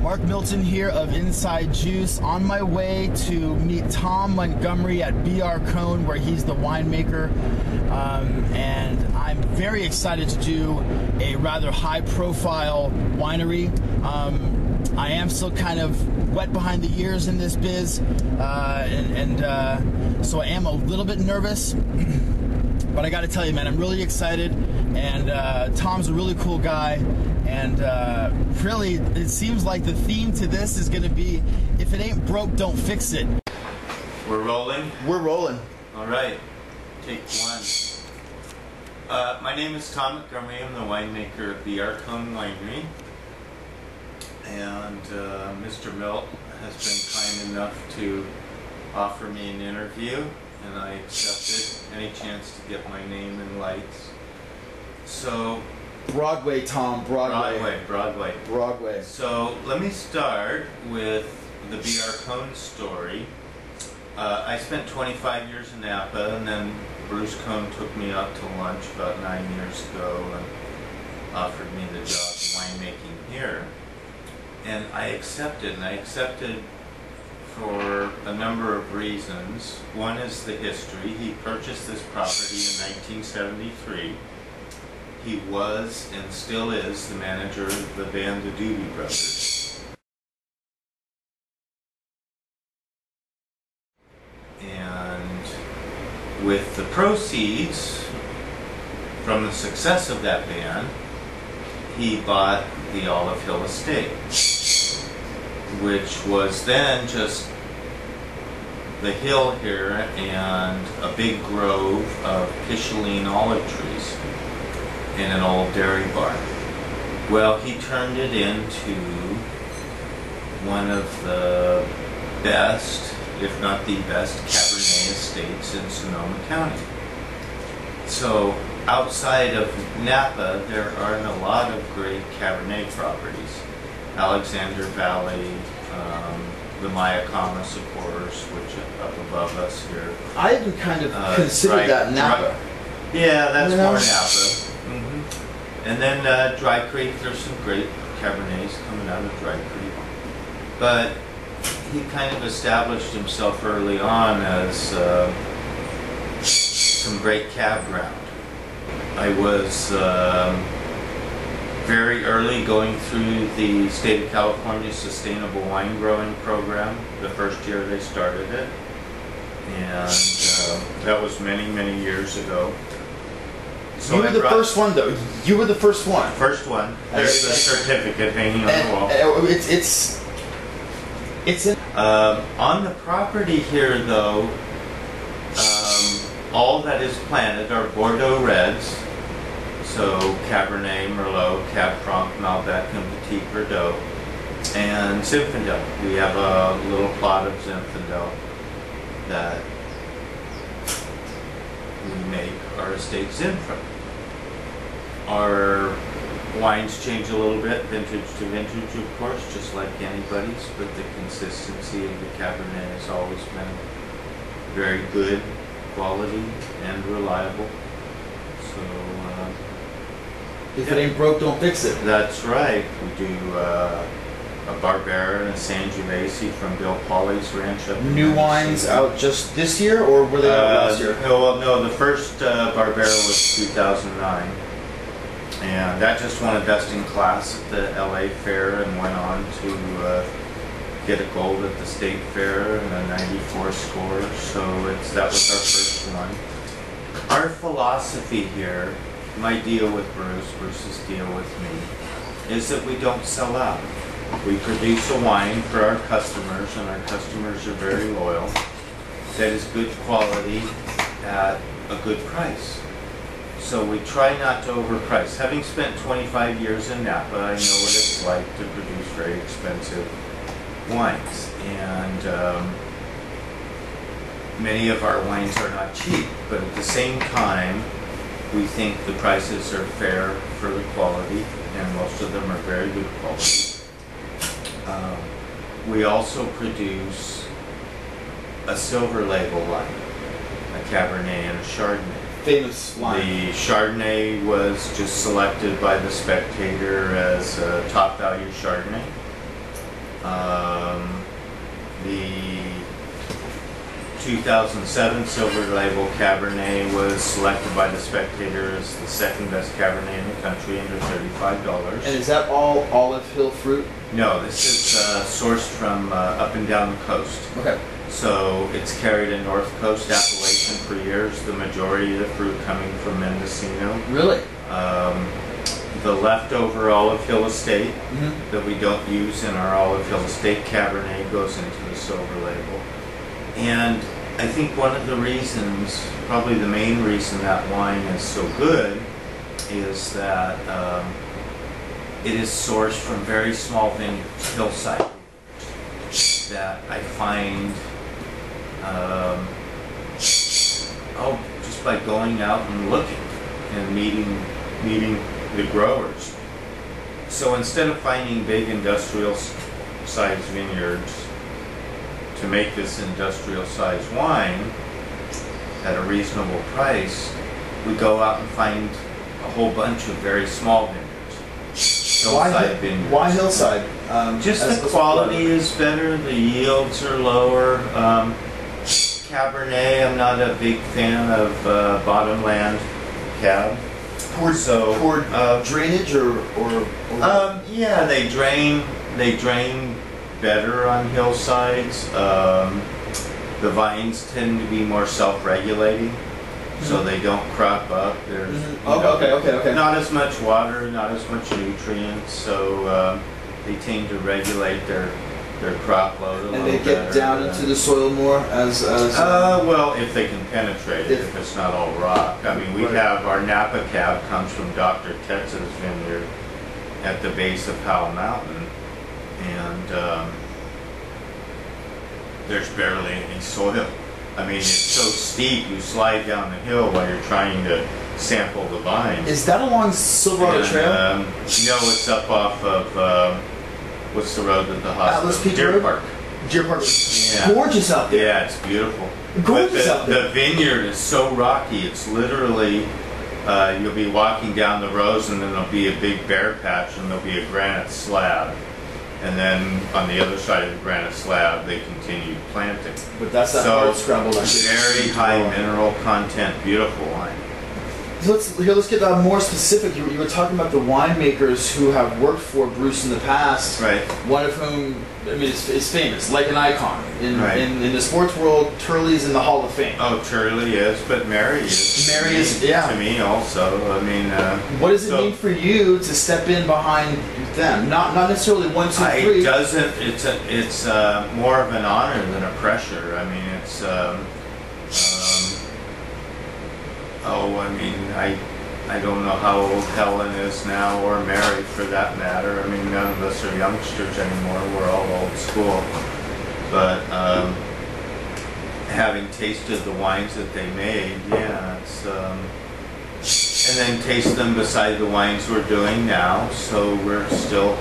Mark Milton here of Inside Juice, on my way to meet Tom Montgomery at BR Cohn, where he's the winemaker, and I'm very excited to do a rather high-profile winery. I am still kind of wet behind the ears in this biz, so I am a little bit nervous, but I got to tell you, man, I'm really excited, and Tom's a really cool guy. And really, it seems like the theme to this is going to be, if it ain't broke, don't fix it. We're rolling? We're rolling. All right. Take one. My name is Tom Montgomery. I'm the winemaker at BR Cohn Winery. And Mr. Milt has been kind enough to offer me an interview, and I accepted any chance to get my name in lights. So... Broadway, Tom, Broadway. Broadway. So let me start with the BR Cohn story. I spent 25 years in Napa, and then Bruce Cohn took me out to lunch about 9 years ago and offered me the job of winemaking here. And I accepted, for a number of reasons. One is the history. He purchased this property in 1973. He was and still is the manager of the band the Doobie Brothers. And with the proceeds from the success of that band, he bought the Olive Hill Estate, which was then just the hill here and a big grove of Picheline olive trees in an old dairy barn. Well, he turned it into one of the best, if not the best, Cabernet estates in Sonoma County. So outside of Napa, there aren't a lot of great Cabernet properties. Alexander Valley, the Mayacamas, of course, which are up above us here. I even kind of consider that Napa. Yeah, that's more Napa. And then Dry Creek, there's some great Cabernets coming out of Dry Creek. But he kind of established himself early on as some great cab ground. I was very early going through the State of California Sustainable Wine Growing Program, the first year they started it. And that was many, many years ago. So you were the first one, though. You were the first one. First one. There's the certificate hanging on the wall. It's in. On the property here, though, all that is planted are Bordeaux Reds, so Cabernet, Merlot, Cab Franc, Malbec, and Petit Verdot, and Zinfandel. We have a little plot of Zinfandel that we make our estate Zin from. Our wines change a little bit, vintage to vintage, of course, just like anybody's, but the consistency of the Cabernet has always been very good quality and reliable. So, if it ain't broke, don't fix it. That's right. We do a Barbera and a Sangiovese from Bill Pauly's ranch up in New wines out just this year, or were they out last year? No, the first Barbera was 2009. And that just won a Best in Class at the LA Fair and went on to get a gold at the State Fair and a 94 score. So that was our first one. Our philosophy here, my deal with Bruce's deal with me, is that we don't sell out. We produce a wine for our customers, and our customers are very loyal, that is good quality at a good price. So we try not to overprice. Having spent 25 years in Napa, I know what it's like to produce very expensive wines. And many of our wines are not cheap, but at the same time, we think the prices are fair for the quality, and most of them are very good quality. We also produce a silver label wine, a Cabernet and a Chardonnay. Famous wine. The Chardonnay was just selected by the Spectator as a top value Chardonnay. The 2007 Silver Label Cabernet was selected by the Spectator as the second best Cabernet in the country, under $35. And is that all Olive Hill fruit? No, this is sourced from up and down the coast. Okay. So it's carried in North Coast appellation for years, the majority of the fruit coming from Mendocino. Really? The leftover Olive Hill Estate that we don't use in our Olive Hill Estate Cabernet goes into the Silver Label. And I think one of the reasons, probably the main reason that wine is so good, is that it is sourced from very small vineyards, hillside, that I find, just by going out and looking and meeting the growers. So instead of finding big industrial sized vineyards to make this industrial sized wine at a reasonable price, we go out and find a whole bunch of very small vineyards. Hillside vineyards. Why hillside? Just the quality is better, the yields are lower. Cabernet, I'm not a big fan of bottomland cab. Poor drainage or yeah, they drain better on hillsides. The vines tend to be more self-regulating, so they don't crop up. There's okay. not as much water, not as much nutrients, so they tend to regulate their crop load a little and they get better. down into the soil more as well, if they can penetrate it, if it's not all rock. I mean, we have our Napa cab comes from Dr. Tetz's vineyard at the base of Howell Mountain, and there's barely any soil. I mean, it's so steep, you slide down the hill while you're trying to sample the vines. Is that along Silverado Trail? No, it's up off of, what's the road that the hospital? Atlas Peak Deer Road? Park. Deer Park. Yeah. Gorgeous out there. Yeah, it's beautiful. Gorgeous out there. The vineyard is so rocky, it's literally, you'll be walking down the rows and then there'll be a big bare patch and there'll be a granite slab. And then on the other side of the granite slab, they continue planting. But that's that hard scrambled. Very high mineral content, beautiful wine. Let's get more specific. You were talking about the winemakers who have worked for Bruce in the past. Right. One of whom, I mean, is famous, like an icon in the sports world. Turley's in the Hall of Fame. Oh, Turley is, but Mary is. Mary is, yeah. To me also. I mean. What does it mean for you to step in behind them? Not necessarily 1, 2, 3. It doesn't. It's more of an honor than a pressure. I mean, it's. I mean, I don't know how old Helen is now, or Mary for that matter. I mean, none of us are youngsters anymore. We're all old school. But having tasted the wines that they made, yeah, it's and then taste them beside the wines we're doing now. So we're still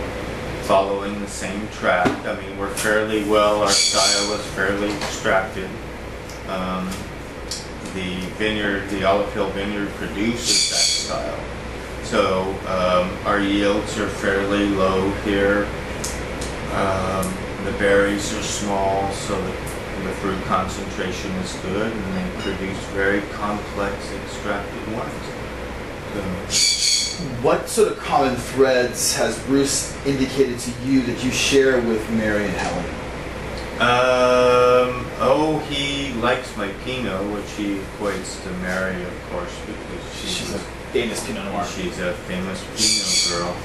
following the same track. I mean, we're fairly well. Our style is fairly extracted. The vineyard, the Olive Hill vineyard, produces that style. So our yields are fairly low here. The berries are small, so the fruit concentration is good, and they produce very complex extracted wines. What sort of common threads has Bruce indicated to you that you share with Mary and Helen? He likes my Pinot, which he equates to Mary, of course, because she's a famous Pinot Noir. She's a famous Pinot girl.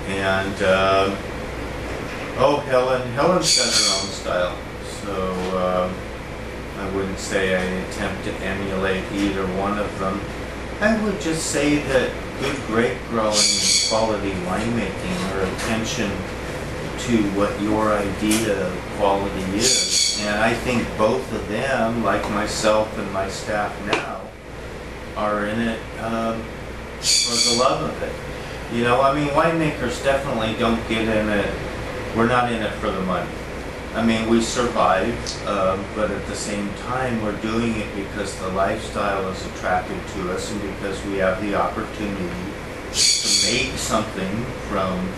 And, Helen's got her own style. So, I wouldn't say I attempt to emulate either one of them. I would just say that good grape growing and quality winemaking are attention to what your idea of quality is. And I think both of them, like myself and my staff now, are in it for the love of it. You know, I mean, winemakers definitely don't get in it, we're not in it for the money. I mean, we survive, but at the same time, we're doing it because the lifestyle is attractive to us and because we have the opportunity to make something from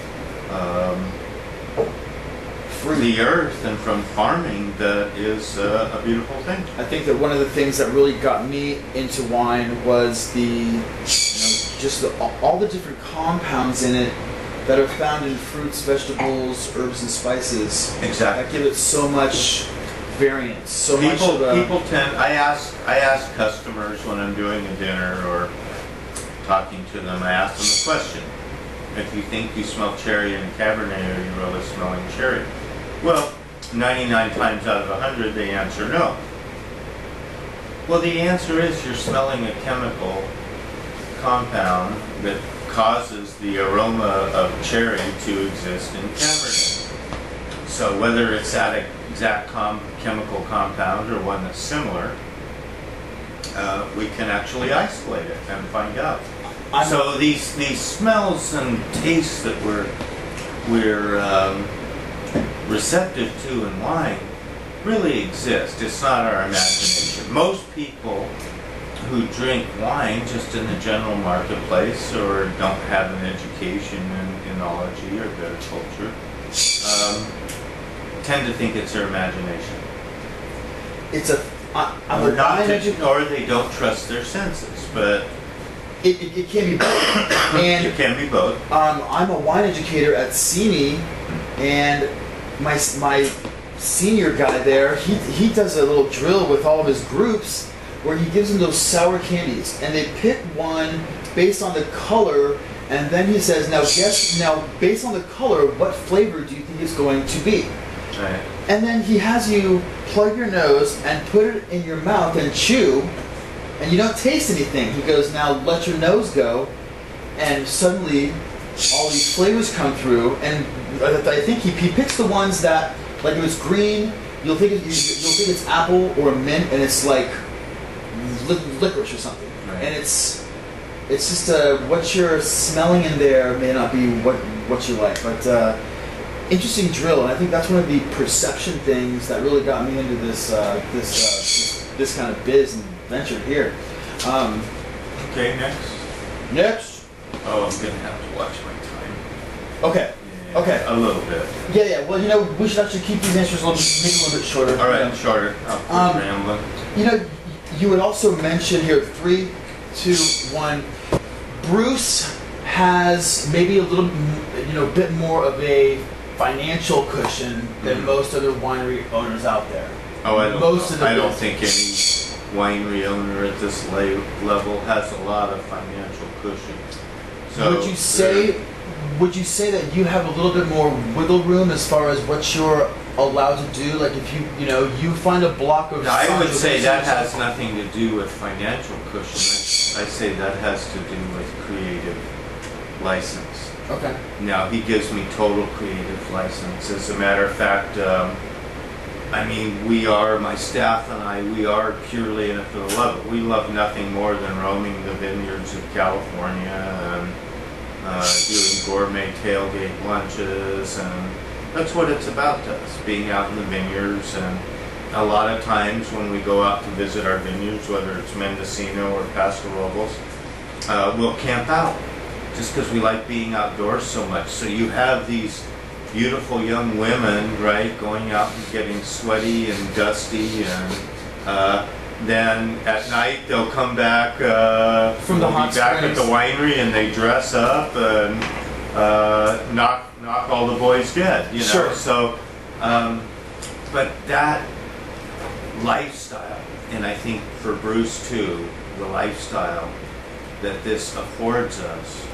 fruit. the earth and from farming that is a beautiful thing. I think that one of the things that really got me into wine was just all the different compounds in it that are found in fruits, vegetables, herbs, and spices. Exactly. That give it so much variance. So people tend. I ask customers when I'm doing a dinner or talking to them. I ask them a question: if you think you smell cherry and Cabernet, are you really smelling cherry? Well, 99 times out of 100, they answer no. Well, the answer is you're smelling a chemical compound that causes the aroma of cherry to exist in Cabernet. So whether it's that exact chemical compound or one that's similar, we can actually isolate it and find out. So these smells and tastes that we're receptive to in wine really exist. It's not our imagination. Most people who drink wine just in the general marketplace or don't have an education in enology or viticulture tend to think it's their imagination. Or they don't trust their senses, but it can be both. And it can be both. I'm a wine educator at CNE, and my senior guy there, he does a little drill with all of his groups where he gives them those sour candies, and they pick one based on the color, and then he says, now based on the color, what flavor do you think it's going to be? Right. And then he has you plug your nose and put it in your mouth and chew, and you don't taste anything. He goes, now let your nose go, and suddenly all these flavors come through, and I think he picks the ones that, like if it's green, you'll think it's apple or mint, and it's like licorice or something. Right. And it's just what you're smelling in there may not be what you like, but interesting drill, and I think that's one of the perception things that really got me into this kind of biz and venture here. Okay, next. Oh, I'm gonna have to watch my time. Okay. Yeah, okay. A little bit. Yeah. Well, we should actually keep these answers maybe a little bit shorter. All right, shorter. I'll quit rambling. You would also mention here 3, 2, 1. Bruce has maybe a little, bit more of a financial cushion than most other winery owners out there. Oh, I don't think any winery owner at this level has a lot of financial cushion. So would you say that you have a little bit more wiggle room as far as what you're allowed to do? Like if you find a block of... I would say that has nothing to do with financial cushion. I say that has to do with creative license. Okay. Now, he gives me total creative license. As a matter of fact, my staff and I, we are purely in it for the love of it. We love nothing more than roaming the vineyards of California and doing gourmet tailgate lunches, and that's what it's about to us, being out in the vineyards. And a lot of times when we go out to visit our vineyards, whether it's Mendocino or Paso Robles, we'll camp out just because we like being outdoors so much. So you have these beautiful young women, right, going out and getting sweaty and dusty, and then at night they'll come back from the hot back at the winery, and they dress up and knock all the boys dead, Sure. So, but that lifestyle, and I think for Bruce too, the lifestyle that this affords us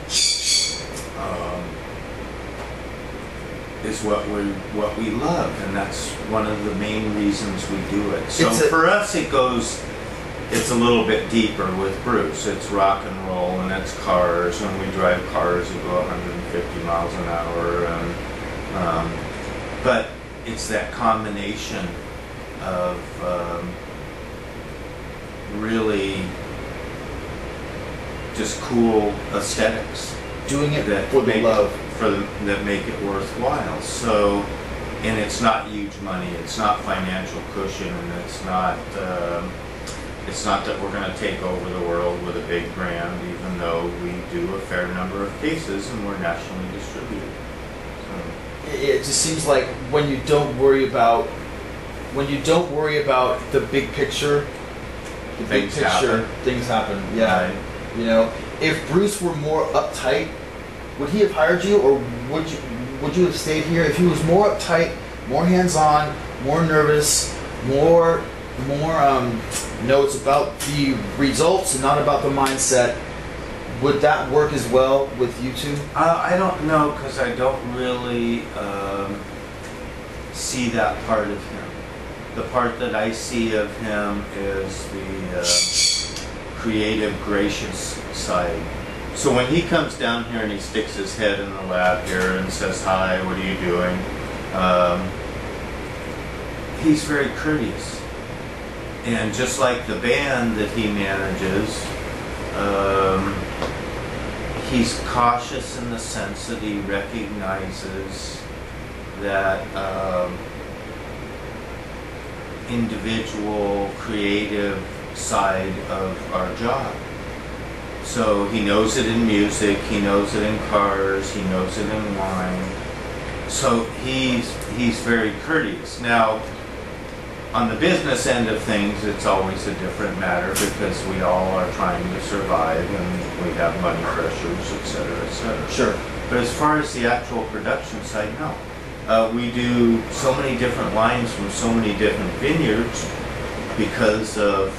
is what we love, and that's one of the main reasons we do it. So for us, it's a little bit deeper with Bruce. It's rock and roll, and it's cars, and we drive cars that go 150 miles an hour, and but it's that combination of really just cool aesthetics, doing it that for the love, that make it worthwhile. So, and it's not huge money. It's not financial cushion, and it's not that we're going to take over the world with a big brand, even though we do a fair number of cases and we're nationally distributed. So. it just seems like when you don't worry about the big picture, things happen. Yeah. Right. You know, if Bruce were more uptight, would he have hired you, or would you have stayed here? If he was more uptight, more hands-on, more nervous, more no, it's about the results and not about the mindset, would that work as well with you two? I don't know, because I don't really see that part of him. The part that I see of him is the creative, gracious side. So when he comes down here and he sticks his head in the lab here and says, "Hi, what are you doing?" He's very courteous. And just like the band that he manages, he's cautious in the sense that he recognizes that individual creative side of our job. So he knows it in music, he knows it in cars, he knows it in wine. So he's very courteous. Now, on the business end of things, it's always a different matter, because we all are trying to survive and we have money pressures, etc., etc. Sure. But as far as the actual production side, no. We do so many different wines from so many different vineyards because of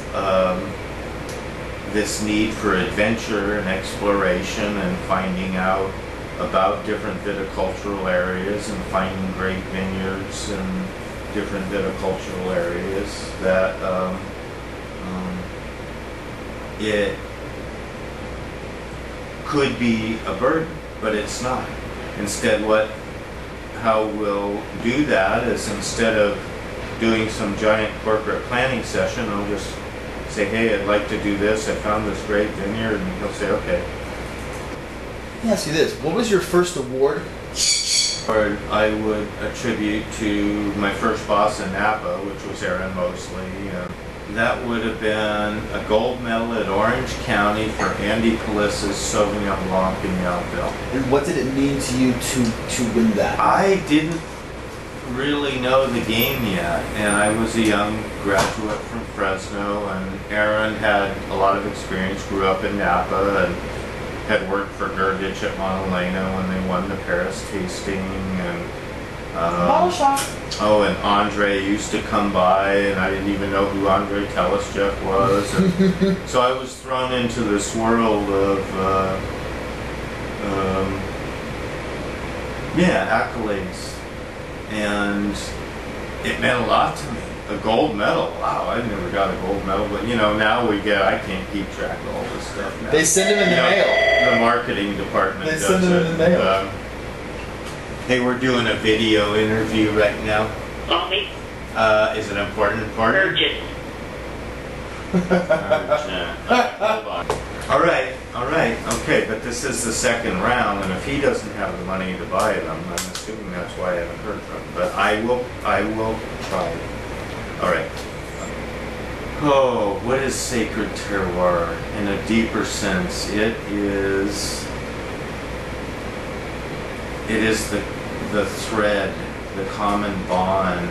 this need for adventure and exploration and finding out about different viticultural areas and finding great vineyards and different viticultural areas that it could be a burden, but it's not. Instead, how we'll do that is, instead of doing some giant corporate planning session, I'll just say, "Hey, I'd like to do this. I found this great vineyard," and he'll say, "Okay." Let me ask you this: what was your first award? Or I would attribute to my first boss in Napa, which was Aaron Mosley. That would have been a gold medal at Orange County for Andy Palissa's Sauvignon Blanc in Yountville. And what did it mean to you to win that? I didn't really know the game yet, and I was a young graduate from Fresno, and Aaron had a lot of experience, grew up in Napa, and had worked for Gergich at Montelena when they won the Paris tasting, and Bottle shop. oh, and Andre used to come by, and I didn't even know who Andre Telesjeff was. And so I was thrown into this world of accolades, and it meant a lot to me. A gold medal, wow, I never got a gold medal, but now I can't keep track of all this stuff now. They send them in the mail. The marketing department does send them in the mail. They were doing a video interview right now. Mommy. Is it important? Urgent. Urgent. Hold on. All right, okay, but this is the second round, and if he doesn't have the money to buy them, I'm assuming that's why I haven't heard from him. But I will try. All right. Oh, what is sacred terroir? In a deeper sense, it is the thread, the common bond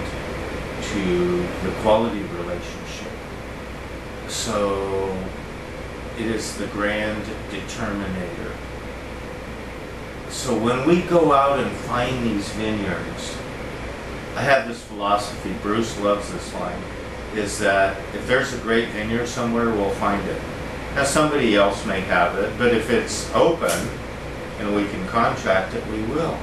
to the quality relationship. So it is the grand determinator. So when we go out and find these vineyards, I have this philosophy, Bruce loves this line, is that if there's a great vineyard somewhere, we'll find it. Now somebody else may have it, but if it's open and we can contract it, we will.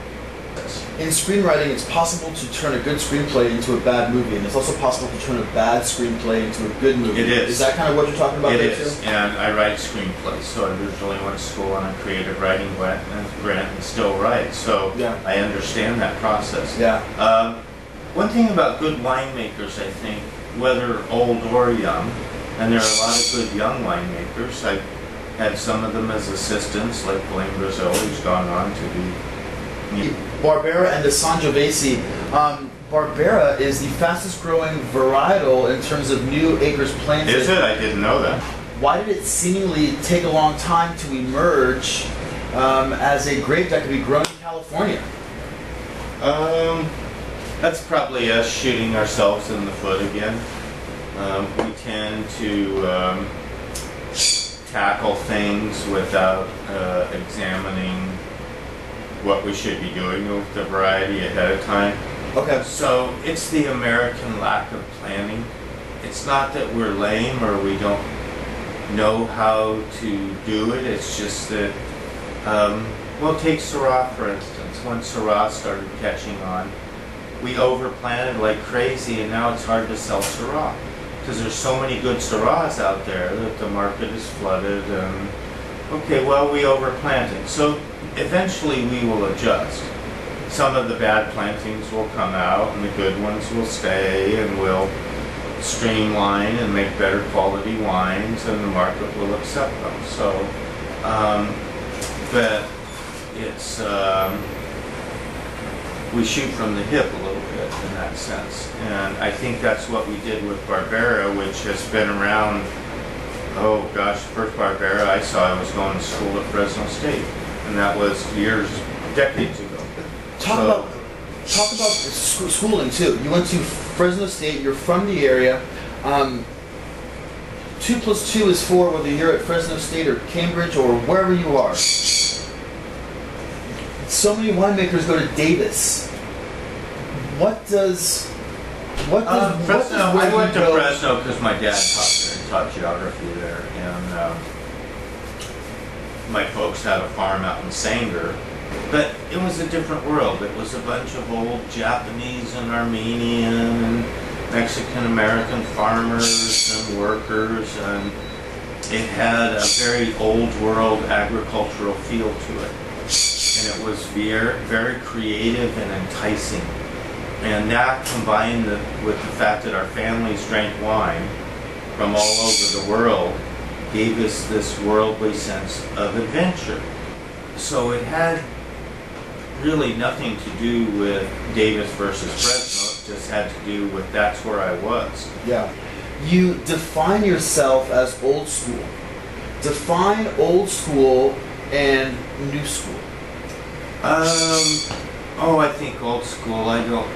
In screenwriting, it's possible to turn a good screenplay into a bad movie, and it's also possible to turn a bad screenplay into a good movie. It is. Is that kind of what you're talking about? It there is, too? and I write screenplays, so I originally went to school on a creative writing grant and still write, so yeah. I understand that process. Yeah. One thing about good winemakers, I think, whether old or young, and there are a lot of good young winemakers. I've had some of them as assistants, like Blaine Brazil, who's gone on to be... Barbera and the Sangiovese. Barbera is the fastest growing varietal in terms of new acres planted. Is it? I didn't know that. Why did it seemingly take a long time to emerge as a grape that could be grown in California? That's probably us shooting ourselves in the foot again. We tend to tackle things without examining what we should be doing with the variety ahead of time. Okay. So it's the American lack of planning. It's not that we're lame or we don't know how to do it. It's just that, well, take Syrah for instance. When Syrah started catching on, we overplanted like crazy, and now it's hard to sell Syrah because there's so many good Syrahs out there that the market is flooded. And okay, well, we overplanted. So eventually we will adjust. Some of the bad plantings will come out and the good ones will stay, and we'll streamline and make better quality wines, and the market will accept them. So, but it's, we shoot from the hip a little bit in that sense. And I think that's what we did with Barbera, which has been around, oh gosh, the first Barbera I saw, I was going to school at Fresno State. And that was decades ago. Talk about schooling too. You went to Fresno State. You're from the area. 2 + 2 is 4, whether you're at Fresno State or Cambridge or wherever you are. So many winemakers go to Davis. Fresno? I went to Fresno because my dad taught geography there, and my folks had a farm out in Sanger. But it was a different world. It was a bunch of old Japanese and Armenian and Mexican-American farmers and workers, and it had a very old world agricultural feel to it. And it was very creative and enticing. And that combined with the fact that our families drank wine from all over the world gave us this worldly sense of adventure. So it had really nothing to do with Davis versus Fresno. It just had to do with that's where I was. Yeah. You define yourself as old school. Define old school and new school. I think old school, I don't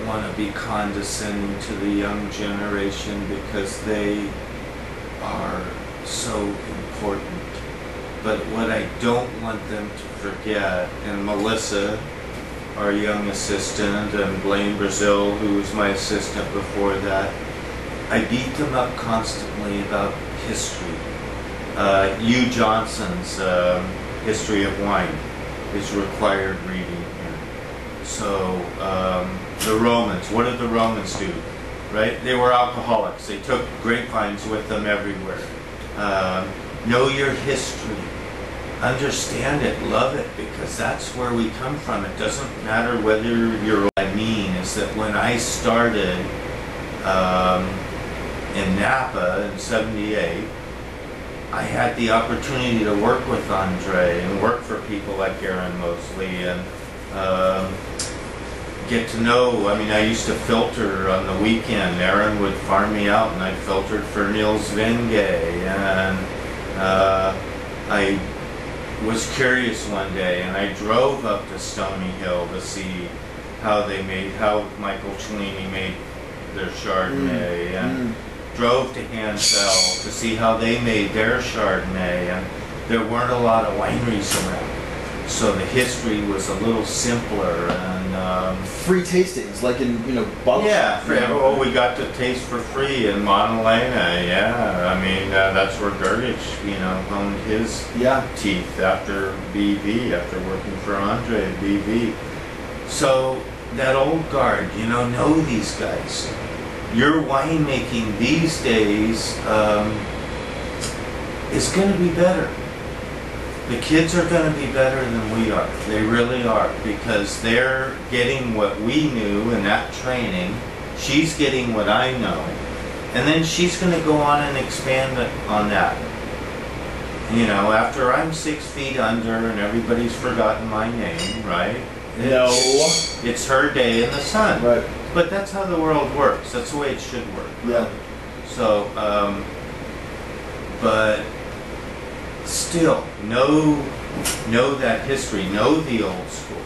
want to be condescending to the young generation because they are so important. But what I don't want them to forget, and Melissa, our young assistant, and Blaine Brazil, who was my assistant before that, I beat them up constantly about history. Hugh Johnson's History of Wine is required reading here. So the Romans, what did the Romans do? Right? They were alcoholics. They took grapevines with them everywhere. Know your history. Understand it. Love it, because that's where we come from. It doesn't matter whether you're... What I mean is that when I started in Napa in '78, I had the opportunity to work with Andre and work for people like Aaron Mosley and get to know, I mean, I used to filter on the weekend. Aaron would farm me out and I filtered for Niels Vingay, and I was curious one day and I drove up to Stony Hill to see how Michael Cellini made their Chardonnay, and drove to Hansel to see how they made their Chardonnay, and there weren't a lot of wineries around. So the history was a little simpler, and free tastings, like in bottles. Yeah, well, we got to taste for free in Montelena. Yeah, I mean that's where Gergich, honed his teeth after BV, after working for Andre at BV. So that old guard, know these guys. Your winemaking these days is going to be better. The kids are going to be better than we are. They really are, because they're getting what we knew in that training. She's getting what I know. And then she's going to go on and expand on that. After I'm 6 feet under and everybody's forgotten my name, right? No. It's her day in the sun. Right. But that's how the world works. That's the way it should work. Yeah. So, but still, no know that history, know the old school,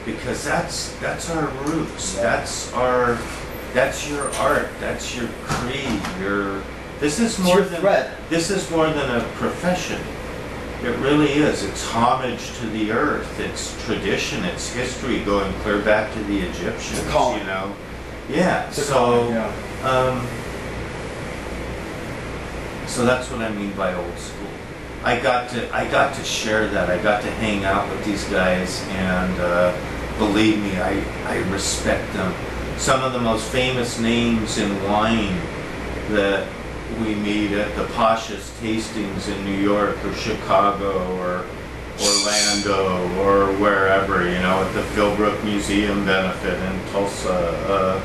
because that's our roots. Yeah. That's your art. That's your creed. This is It's more your than thread. This is more than a profession. It really is. It's homage to the earth. It's tradition. It's history going clear back to the Egyptians. It's a calling. You know. Yeah. It's a calling, yeah. So that's what I mean by old school. I got to share that. I got to hang out with these guys, and believe me, I respect them. Some of the most famous names in wine that we meet at the poshest tastings in New York or Chicago or Orlando or wherever, you know, at the Philbrook Museum benefit in Tulsa,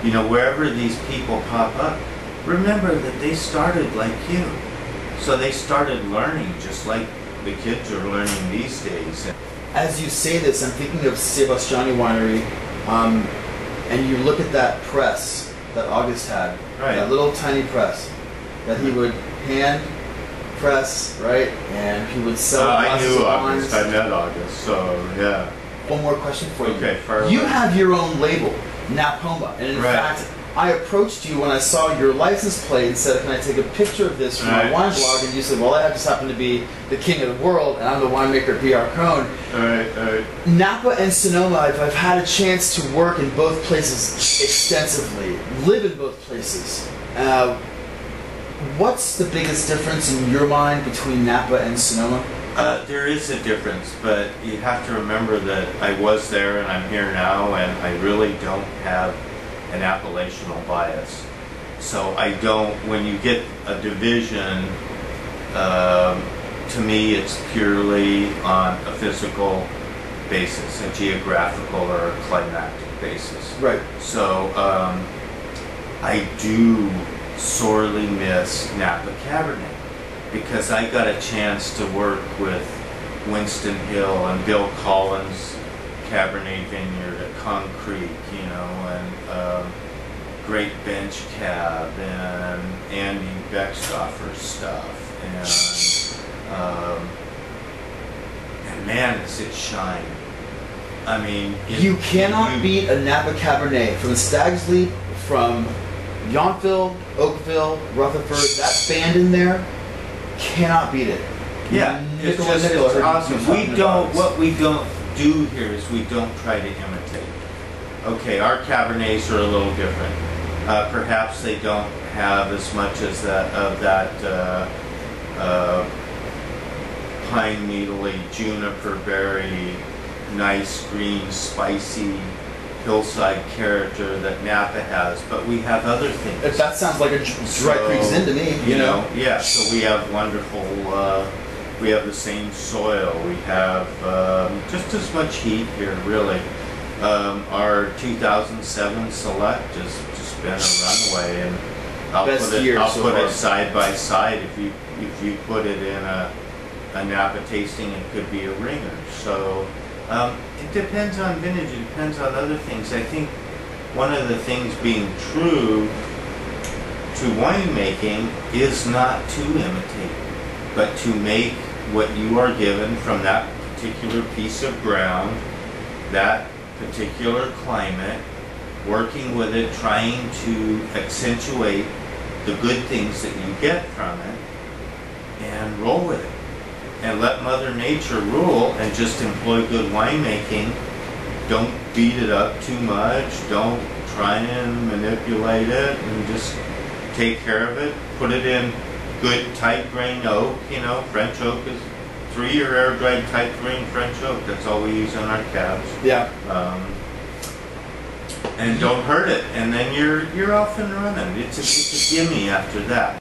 you know, wherever these people pop up, remember that they started like you. So they started learning just like the kids are learning these days. As you say this, I'm thinking of Sebastiani Winery, and you look at that press that August had, Right. that little tiny press that he would hand press, right, and he would sell I glasses knew of August. wines. I met August, so yeah. One more question for you. Okay, fire You away. have your own label, Napoma, and in Right. fact, I approached you when I saw your license plate and said, "Can I take a picture of this for my Right. wine blog?" And you said, "Well, I just happen to be the king of the world, and I'm the winemaker at BR Cohn." All right. Napa and Sonoma, I've had a chance to work in both places extensively, live in both places. What's the biggest difference in your mind between Napa and Sonoma? There is a difference, but you have to remember that I was there and I'm here now, and I really don't have an appellational bias. So I don't, when you get a division, to me it's purely on a physical basis, a geographical or a climatic basis. Right. So I do sorely miss Napa Cabernet, because I got a chance to work with Winston Hill and Bill Collins' Cabernet Vineyard at Kong Creek, you know, and Great Bench Cab and Andy Beckstoffer's stuff, and man, does it shine. I mean, You cannot beat a Napa Cabernet from the Stag's Leap, from Yountville, Oakville, Rutherford. That band in there cannot beat it. Yeah, it's Nicola, just Nicola, it's heard you awesome. talking We about don't. this. What we don't do here is we don't try to imitate. Okay, our Cabernets are a little different. Perhaps they don't have as much as that of that pine needly, juniper berry, nice green, spicy hillside character that Napa has, but we have other things. That sounds like a Dry Creek's Inn to me. You know, yeah. So we have wonderful. We have the same soil. We have just as much heat here, really. Our 2007 Select has just been a runaway, and I'll Best put year it. I'll so put far. it side by side. If you put it in a Napa tasting, it could be a ringer. So it depends on vintage. It depends on other things. I think one of the things being true to winemaking is not to imitate, but to make what you are given from that particular piece of ground, that particular climate, working with it, trying to accentuate the good things that you get from it, and roll with it. And let Mother Nature rule, and just employ good winemaking. Don't beat it up too much. Don't try and manipulate it, and just take care of it. Put it in good tight grain oak. You know, French oak is 3-year air dried tight grain French oak. That's all we use on our cabs. Yeah. And don't hurt it, and then you're off and running. It's a gimme after that.